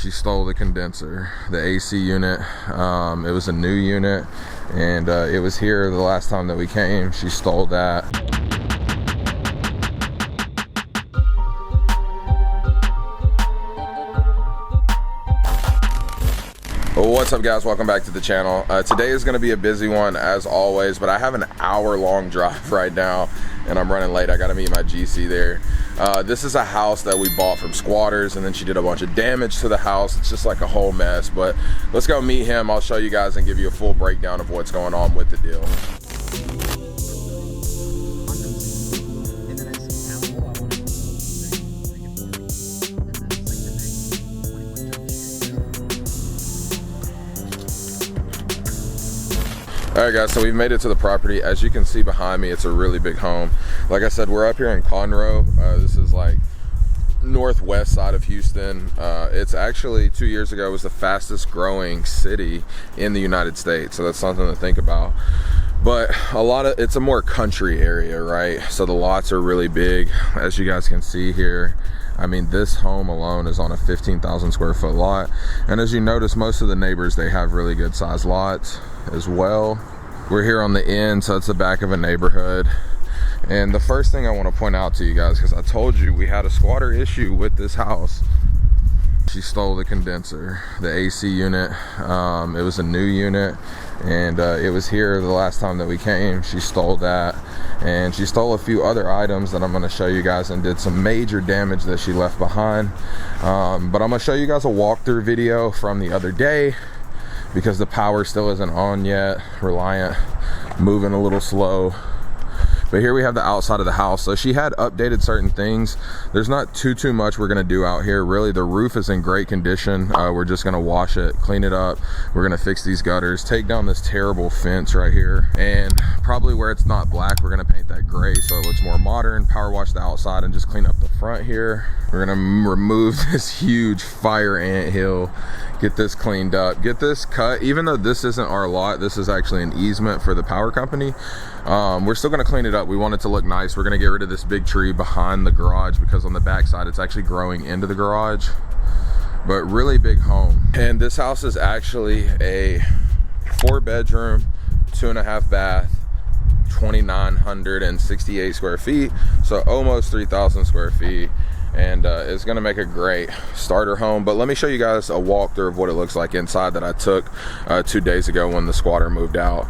She stole the condenser, the AC unit. It was a new unit, and it was here the last time that we came. She stole that. What's up, guys? Welcome back to the channel. Today is going to be a busy one as always, but I have an hour-long drive right now and I'm running late. I got to meet my GC there. This is a house that we bought from squatters, and then she did a bunch of damage to the house. It's just like a whole mess, but let's go meet him. I'll show you guys and give you a full breakdown of what's going on with the deal. Alright guys, so we've made it to the property. As you can see behind me, it's a really big home. Like I said, we're up here in Conroe. This is like northwest side of Houston. It's actually 2 years ago was the fastest growing city in the United States, so that's something to think about. But it's a more country area, right? So the lots are really big, as you guys can see here. I mean, this home alone is on a 15,000 square foot lot. And as you notice, most of the neighbors, they have really good sized lots as well. We're here on the end, so it's the back of a neighborhood. And the first thing I want to point out to you guys, because I told you we had a squatter issue with this house. She stole the condenser, the AC unit. It was a new unit, and it was here the last time that we came. She stole that, and she stole a few other items that I'm going to show you guys, and did some major damage that she left behind. But I'm going to show you guys a walkthrough video from the other day, because the power still isn't on yet. Reliant moving a little slow. But here we have the outside of the house. So she had updated certain things. There's not too much we're gonna do out here. Really, the roof is in great condition. We're just gonna wash it, clean it up. We're gonna fix these gutters, take down this terrible fence right here. And probably where it's not black, we're gonna paint that gray so it looks more modern, power wash the outside, and just clean up the front here. We're gonna remove this huge fire ant hill, get this cleaned up, get this cut. Even though this isn't our lot, this is actually an easement for the power company. We're still gonna clean it up. We want it to look nice. We're gonna get rid of this big tree behind the garage, because on the back side it's actually growing into the garage. But really big home. And this house is actually a 4-bedroom, 2.5 bath, 2,968 square feet, so almost 3,000 square feet. And it's gonna make a great starter home. But let me show you guys a walkthrough of what it looks like inside that I took 2 days ago when the squatter moved out.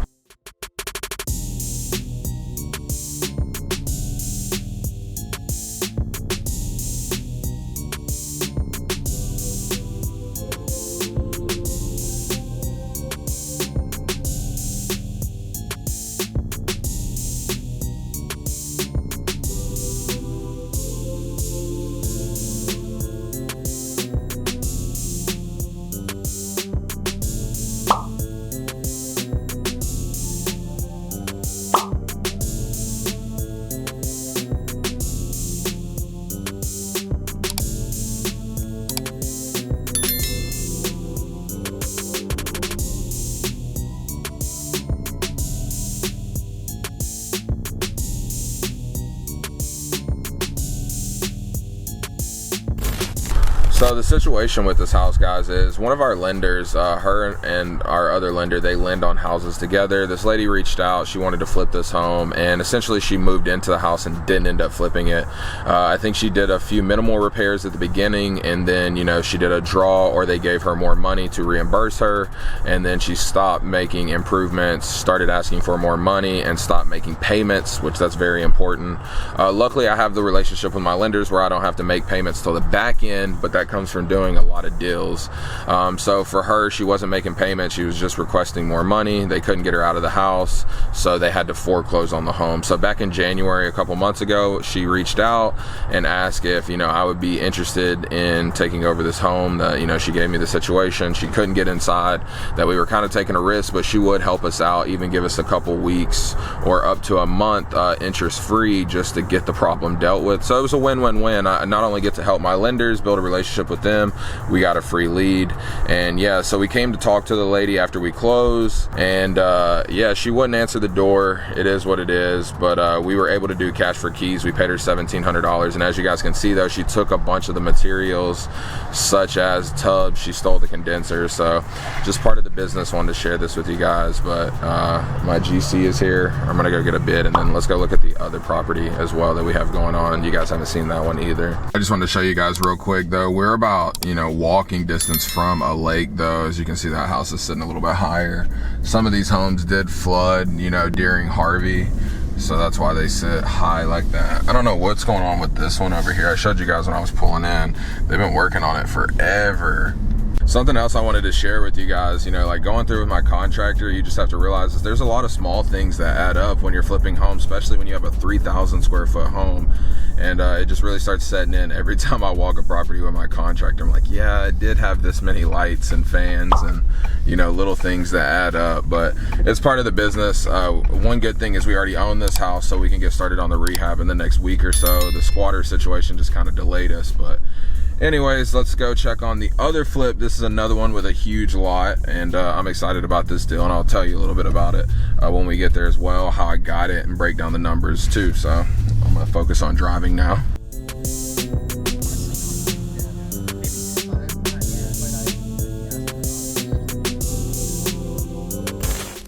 So the situation with this house, guys, is one of our lenders, her and our other lender, they lend on houses together. This lady reached out. She wanted to flip this home, and essentially she moved into the house and didn't end up flipping it. I think she did a few minimal repairs at the beginning, and then, you know, she did a draw, or they gave her more money to reimburse her, and then she stopped making improvements, started asking for more money, and stopped making payments, which that's very important. Luckily, I have the relationship with my lenders where I don't have to make payments till the back end, but that comes from doing a lot of deals. So for her, she wasn't making payments. She was just requesting more money. They couldn't get her out of the house, so they had to foreclose on the home. So back in January, a couple months ago, she reached out and asked if, you know, I would be interested in taking over this home. You know, she gave me the situation. She couldn't get inside, that we were kind of taking a risk, but she would help us out, even give us a couple weeks or up to a month interest free, just to get the problem dealt with. So it was a win-win-win. I not only get to help my lenders build a relationship partnership with them. We got a free lead, and yeah, so we came to talk to the lady after we closed, and yeah, she wouldn't answer the door. It is what it is, but we were able to do cash for keys. We paid her $1,700, and as you guys can see though, she took a bunch of the materials such as tubs. She stole the condenser, so just part of the business. Wanted to share this with you guys. But my GC is here. I'm gonna go get a bid, and then let's go look at the other property as well that we have going on. You guys haven't seen that one either. I just wanted to show you guys real quick though, we're about, you know, walking distance from a lake though. As you can see, that house is sitting a little bit higher. Some of these homes did flood, you know, during Harvey, so that's why they sit high like that. I don't know what's going on with this one over here. I showed you guys when I was pulling in. They've been working on it forever. Something else I wanted to share with you guys, you know, like going through with my contractor, you just have to realize that there's a lot of small things that add up when you're flipping homes, especially when you have a 3,000 square foot home. And it just really starts setting in. Every time I walk a property with my contractor, I'm like, yeah, it did have this many lights and fans and, you know, little things that add up, but it's part of the business. One good thing is we already own this house, so we can get started on the rehab in the next week or so. The squatter situation just kind of delayed us, but anyways, let's go check on the other flip. This is another one with a huge lot, and I'm excited about this deal, and I'll tell you a little bit about it when we get there as well, how I got it, and break down the numbers too. So I'm gonna focus on driving now.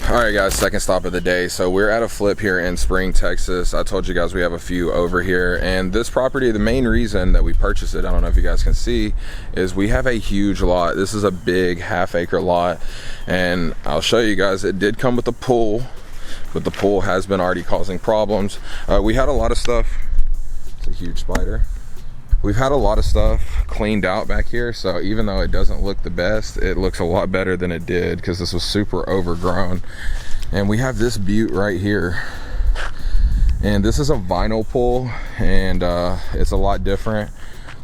All right guys, second stop of the day. So we're at a flip here in Spring, Texas. I told you guys we have a few over here, and this property, the main reason that we purchased it, I don't know if you guys can see, is we have a huge lot. This is a big half-acre lot, and I'll show you guys, it did come with a pool, but the pool has been already causing problems. We had a lot of stuff. It's a huge spider. We've had a lot of stuff cleaned out back here, so even though it doesn't look the best, it looks a lot better than it did because this was super overgrown. And we have this butte right here, and this is a vinyl pool, and it's a lot different,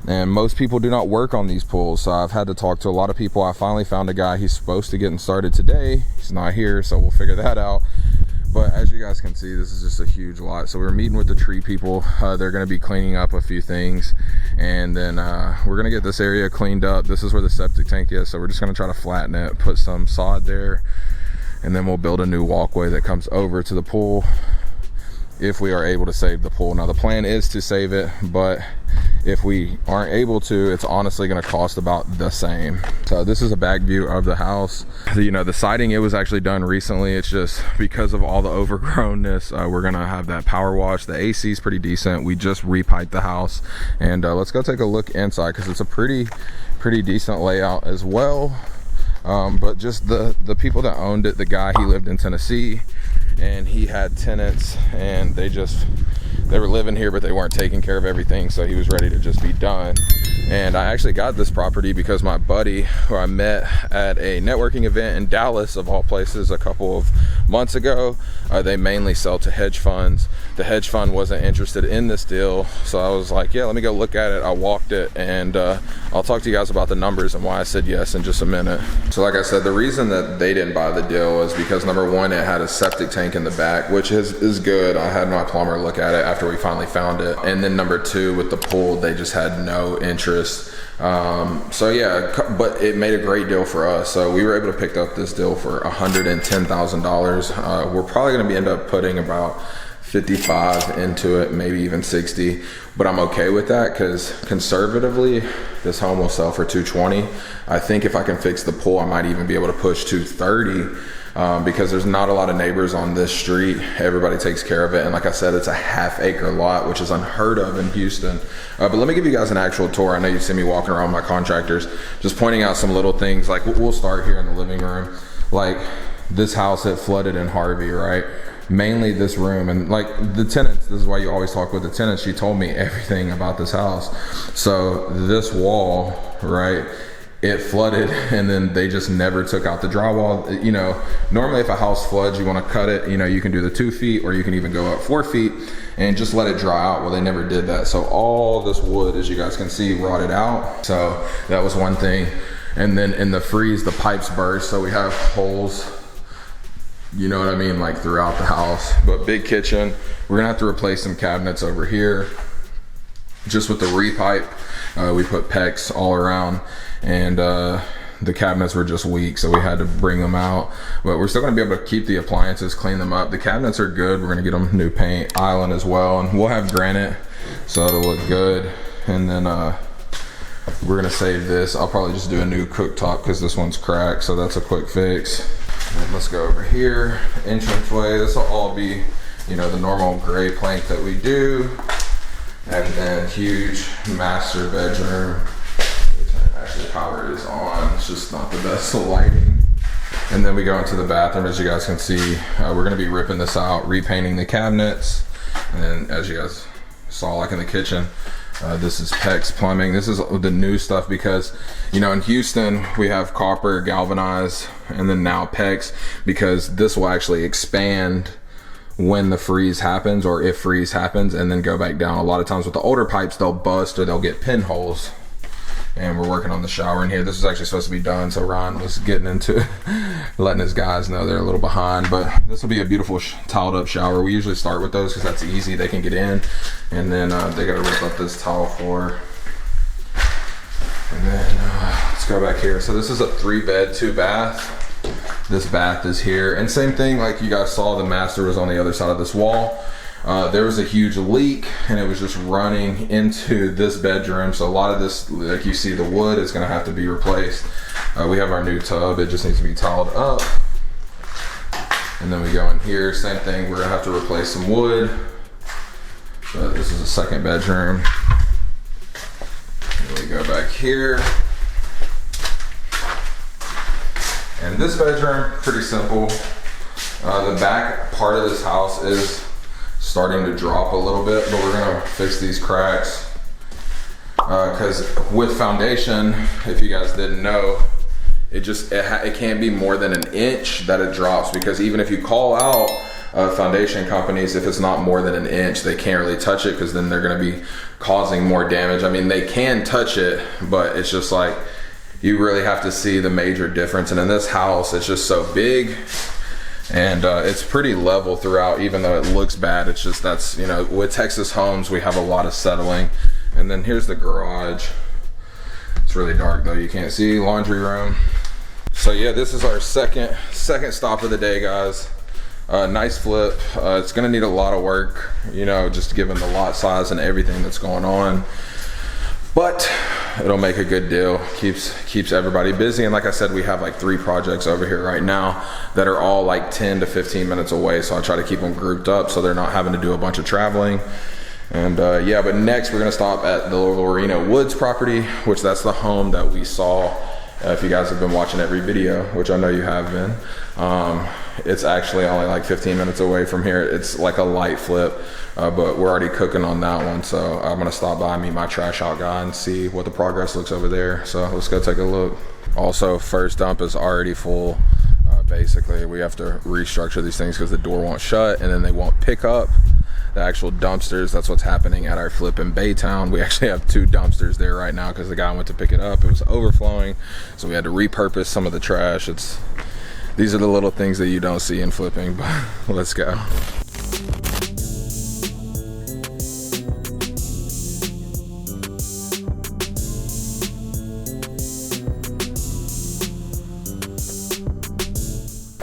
and most people do not work on these pools, so I've had to talk to a lot of people. I finally found a guy. He's supposed to get started today. He's not here, so we'll figure that out. But as you guys can see, this is just a huge lot. So we're meeting with the tree people. They're gonna be cleaning up a few things, and then we're gonna get this area cleaned up. This is where the septic tank is, so we're just gonna try to flatten it, put some sod there, and then we'll build a new walkway that comes over to the pool if we are able to save the pool. Now the plan is to save it, but if we aren't able to, it's honestly going to cost about the same. So this is a back view of the house. You know, the siding, it was actually done recently. It's just because of all the overgrownness, we're going to have that power wash. The AC is pretty decent. We just repiped the house, and let's go take a look inside because it's a pretty decent layout as well. But just the people that owned it, the guy, he lived in Tennessee, and he had tenants, and they were living here, but they weren't taking care of everything, so he was ready to just be done. And I actually got this property because my buddy, who I met at a networking event in Dallas, of all places, a couple of months ago, they mainly sell to hedge funds. The hedge fund wasn't interested in this deal, so I was like, yeah, let me go look at it. I walked it, and I'll talk to you guys about the numbers and why I said yes in just a minute. So like I said, the reason that they didn't buy the deal was because number one, it had a septic tank in the back, which is good. I had my plumber look at it after we finally found it. And then number two, with the pool, they just had no interest. So yeah, but it made a great deal for us. So we were able to pick up this deal for $110,000. We're probably going to end up putting about 55 into it, maybe even 60, but I'm okay with that because conservatively this home will sell for 220. I think if I can fix the pool, I might even be able to push 230 because there's not a lot of neighbors on this street. Everybody takes care of it, and like I said, it's a half-acre lot, which is unheard of in Houston. But let me give you guys an actual tour. I know you've seen me walking around with my contractors, just pointing out some little things. Like we'll start here in the living room. Like this house, it flooded in Harvey, right? Mainly this room, and like the tenants, this is why you always talk with the tenants, she told me everything about this house. So this wall, right, it flooded, and then they just never took out the drywall. You know, normally if a house floods, you want to cut it, you know, you can do the 2 feet, or you can even go up 4 feet and just let it dry out. Well, they never did that. So all this wood, as you guys can see, rotted out. So that was one thing. And then in the freeze, the pipes burst, so we have holes, you know what I mean, like throughout the house. But big kitchen. We're gonna have to replace some cabinets over here. just with the repipe, we put PEX all around, and the cabinets were just weak, so we had to bring them out. But we're still going to be able to keep the appliances, clean them up. The cabinets are good. We're going to get them new paint, island as well, and we'll have granite, so it'll look good. And then we're going to save this. I'll probably just do a new cooktop because this one's cracked, so that's a quick fix. And let's go over here. Entranceway. This will all be, you know, the normal gray plank that we do. And then huge master bedroom. Actually, power is on. It's just not the best lighting. And then we go into the bathroom. As you guys can see, we're gonna be ripping this out, repainting the cabinets. And then, as you guys saw, like in the kitchen, this is PEX plumbing. This is the new stuff because, you know, in Houston we have copper, galvanized, and then now PEX, because this will actually expand when the freeze happens, or if freeze happens, and then go back down. A lot of times with the older pipes, they'll bust or they'll get pinholes. And we're working on the shower in here. This is actually supposed to be done, so Ryan was getting into letting his guys know they're a little behind, but this will be a beautiful tiled up shower. We usually start with those because that's easy, they can get in, and then they gotta rip up this tile floor. And then let's go back here. So this is a 3-bed, 2-bath. This bath is here, and same thing, like you guys saw, the master was on the other side of this wall. There was a huge leak, and it was just running into this bedroom. So a lot of this, like you see, the wood is going to have to be replaced. We have our new tub. It just needs to be tiled up. And then we go in here, same thing. We're going to have to replace some wood. But this is a second bedroom. And we go back here. And this bedroom, pretty simple. The back part of this house is starting to drop a little bit, but we're gonna fix these cracks because with foundation, if you guys didn't know, it can't be more than an inch that it drops, because even if you call out foundation companies, if it's not more than an inch, they can't really touch it, because then they're gonna be causing more damage. I mean, they can touch it, but it's just like, you really have to see the major difference. And in this house, it's just so big, and it's pretty level throughout, even though it looks bad. It's just, that's, you know, with Texas homes, we have a lot of settling. And then here's the garage. It's really dark though, you can't see. Laundry room. So yeah, this is our second stop of the day, guys. Nice flip. It's gonna need a lot of work, you know, just given the lot size and everything that's going on, but it'll make a good deal. Keeps everybody busy. And like I said, we have like 3 projects over here right now that are all like 10 to 15 minutes away, so I try to keep them grouped up so they're not having to do a bunch of traveling. And yeah, but next we're gonna stop at the Lorena Woods property, which that's the home that we saw. If you guys have been watching every video, which I know you have been, it's actually only like 15 minutes away from here. It's like a light flip, but we're already cooking on that one. So I'm gonna stop by, meet my trash out guy, and see what the progress looks over there. So let's go take a look. Also, first dump is already full. Basically, we have to restructure these things because the door won't shut, and then they won't pick up the actual dumpsters. That's what's happening at our flip in Baytown. We actually have 2 dumpsters there right now because the guy went to pick it up. It was overflowing, so we had to repurpose some of the trash. These are the little things that you don't see in flipping, but let's go.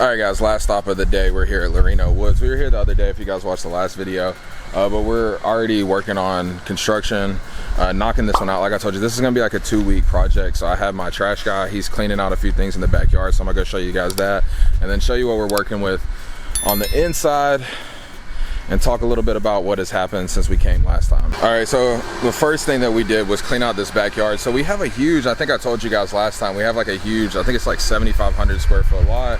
All right, guys, last stop of the day. We're here at Lorena Woods. We were here the other day if you guys watched the last video, but we're already working on construction, knocking this one out. Like I told you, this is gonna be like a 2-week project. So I have my trash guy, he's cleaning out a few things in the backyard, so I'm gonna go show you guys that, and then show you what we're working with on the inside, and talk a little bit about what has happened since we came last time. All right, so the first thing that we did was clean out this backyard. So we have a huge, I think I told you guys last time, we have like a huge, I think it's like 7,500 square foot lot.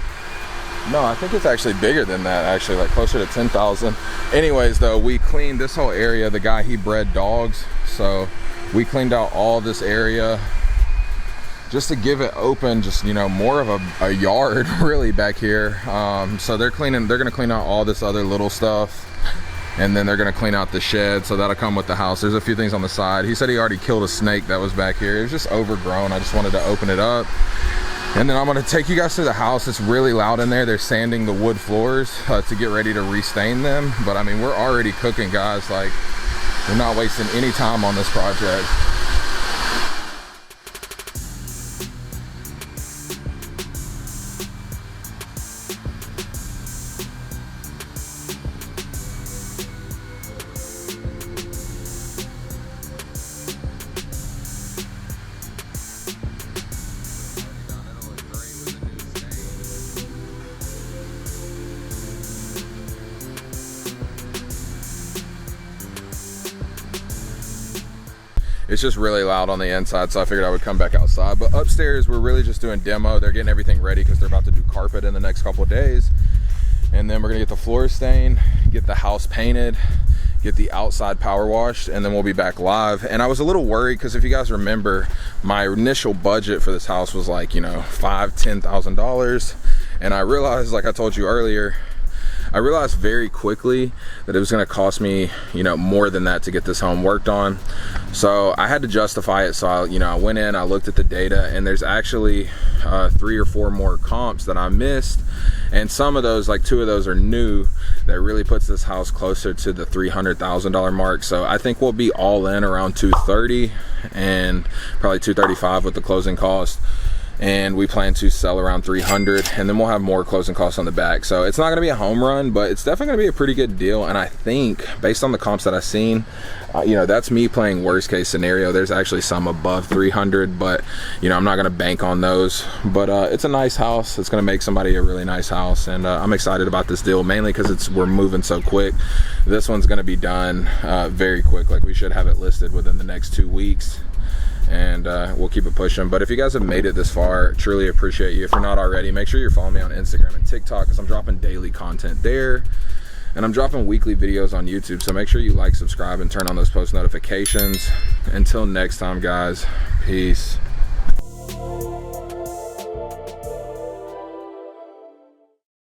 No, I think it's actually bigger than that, actually, like closer to 10,000. Anyways, though, we cleaned this whole area. The guy, he bred dogs, so we cleaned out all this area just to give it open, just, you know, more of a yard really back here. So they're gonna clean out all this other little stuff, and then they're gonna clean out the shed, so that'll come with the house. There's a few things on the side. He said he already killed a snake that was back here. It was just overgrown. I just wanted to open it up. And then I'm gonna take you guys to the house. It's really loud in there. They're sanding the wood floors to get ready to restain them. But I mean, we're already cooking, guys. Like, We're not wasting any time on this project. It's just really loud on the inside, so I figured I would come back outside. But upstairs, we're really just doing demo. They're getting everything ready because they're about to do carpet in the next couple of days. And then we're gonna get the floors stained, get the house painted, get the outside power washed, and then we'll be back live. And I was a little worried because if you guys remember, my initial budget for this house was like, you know, $5,000–$10,000. And I realized, like I told you earlier, I realized very quickly that it was going to cost me, you know, more than that to get this home worked on. So I had to justify it. So I went in, I looked at the data, and there's actually 3 or 4 more comps that I missed. And some of those, like 2 of those are new, that really puts this house closer to the $300,000 mark. So I think we'll be all in around $230 and probably $235 with the closing cost. And we plan to sell around $300, and then we'll have more closing costs on the back. So it's not going to be a home run, but it's definitely going to be a pretty good deal. And I think based on the comps that I've seen, you know, that's me playing worst case scenario. There's actually some above 300, but you know, I'm not going to bank on those. But it's a nice house. It's going to make somebody a really nice house, and I'm excited about this deal, mainly because we're moving so quick. This one's going to be done very quick. Like, we should have it listed within the next 2 weeks. And we'll keep it pushing. But if you guys have made it this far, truly appreciate you. If you're not already, make sure you're following me on Instagram and TikTok, because I'm dropping daily content there, and I'm dropping weekly videos on YouTube. So make sure you like, subscribe, and turn on those post notifications. Until next time, guys, peace.